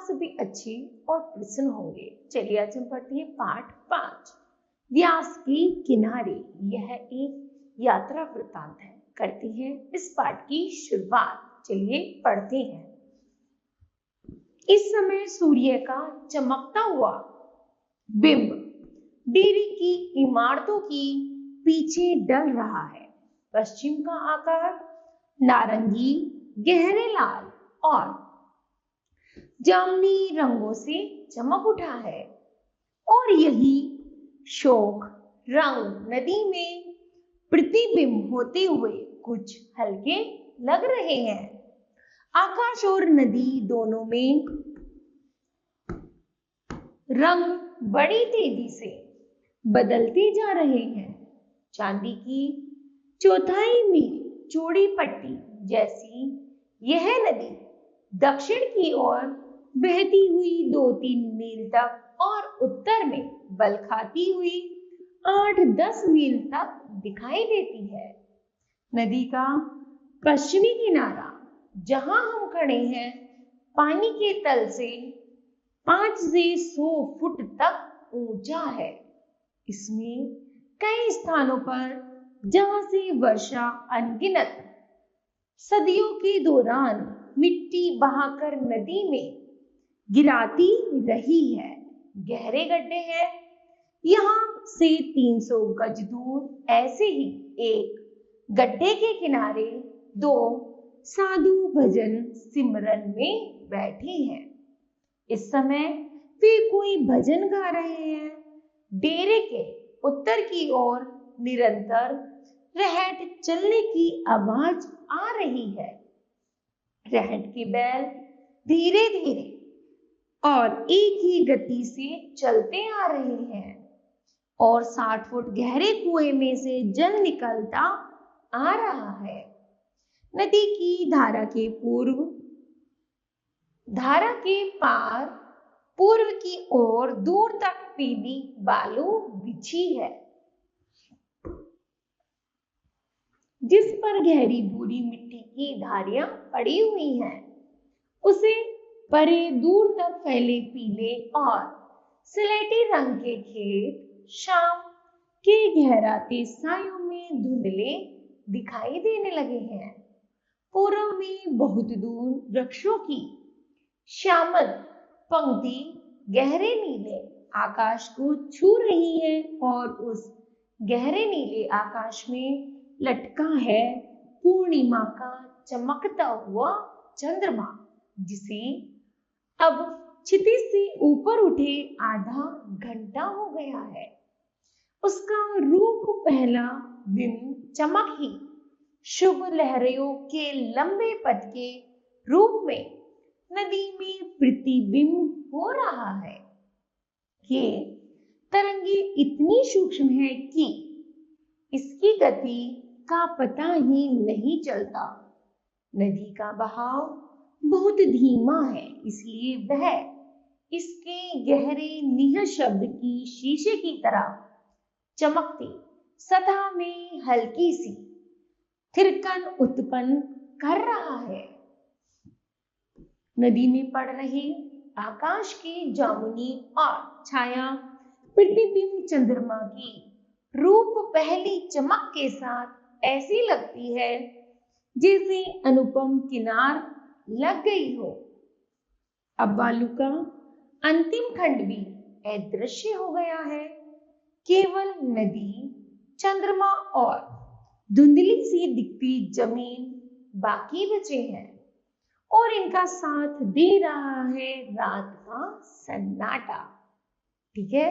सभी अच्छे और प्रसन्न होंगे। चलिए आज हम पढ़ते हैं पाठ 5 व्यास के किनारे। यह एक यात्रा वृत्तांत है। करते हैं इस पाठ की शुरुआत। चलिए पढ़ते हैं। इस समय सूर्य का चमकता हुआ बिंब डेरे की इमारतों की पीछे डल रहा है। पश्चिम का आकार नारंगी, गहरे लाल और जामुनी रंगों से चमक उठा है और यही शोक रंग नदी में प्रतिबिंब होते हुए कुछ हल्के लग रहे हैं। आकाश और नदी दोनों में रंग बड़ी तेजी से बदलते जा रहे हैं। चांदी की चौथाई मील चौड़ी पट्टी जैसी यह नदी दक्षिण की ओर बहती हुई 2-3 मील तक और उत्तर में बल खाती हुई 8-10 मील तक दिखाई देती है। नदी का पश्चिमी किनारा जहां हम खड़े हैं पानी के तल से 5 से 100 फुट तक ऊंचा है। इसमें कई स्थानों पर जहां से वर्षा अनगिनत सदियों के दौरान मिट्टी बहाकर नदी में गिराती रही है, गहरे गड्ढे हैं। यहाँ से 300 गज दूर ऐसे ही एक गड्ढे के किनारे 2 साधु भजन सिमरन में बैठे हैं। इस समय वे कोई भजन गा रहे हैं। डेरे के उत्तर की ओर निरंतर रहट चलने की आवाज आ रही है। रहट के बैल धीरे धीरे और एक ही गति से चलते आ रहे हैं और 60 फुट गहरे कुएं में से जल निकलता आ रहा है। नदी की धारा के पार पूर्व की ओर दूर तक पीली बालू बिछी है, जिस पर गहरी भूरी मिट्टी की धारियां पड़ी हुई हैं। उसे परे दूर तक फैले पीले और स्लेटी रंग के खेत शाम के गहराते सायों में धुंधले दिखाई देने लगे हैं। पूर्व में बहुत दूर वृक्षों की श्यामल पंक्ति गहरे नीले आकाश को छू रही है और उस गहरे नीले आकाश में लटका है पूर्णिमा का चमकता हुआ चंद्रमा, जिसे अब क्षितिज से ऊपर उठे आधा घंटा हो गया है। उसका रूप पहला बिंब चमक ही शुभ लहरों के लंबे पथ के रूप में नदी में प्रतिबिंब हो रहा है। ये तरंगे इतनी सूक्ष्म है कि इसकी गति का पता ही नहीं चलता। नदी का बहाव बहुत धीमा है, इसलिए वह इसके गहरे निःशब्द की शीशे की तरह चमकती सतह में हल्की सी थिरकन उत्पन्न कर रहा है। नदी में पड़ रहे आकाश की जामुनी और छाया प्रतिबिंब चंद्रमा की रूप पहली चमक के साथ ऐसी लगती है जैसे अनुपम किनार लग गई हो। अब बालू का अंतिम खंड भी अदृश्य हो गया है। केवल नदी, चंद्रमा और धुंधली सी दिखती जमीन बाकी बचे हैं और इनका साथ दे रहा है रात का सन्नाटा। ठीक है,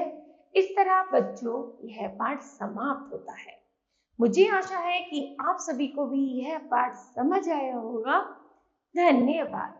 इस तरह बच्चों यह पाठ समाप्त होता है। मुझे आशा है कि आप सभी को भी यह पाठ समझ आया होगा। धन्यवाद।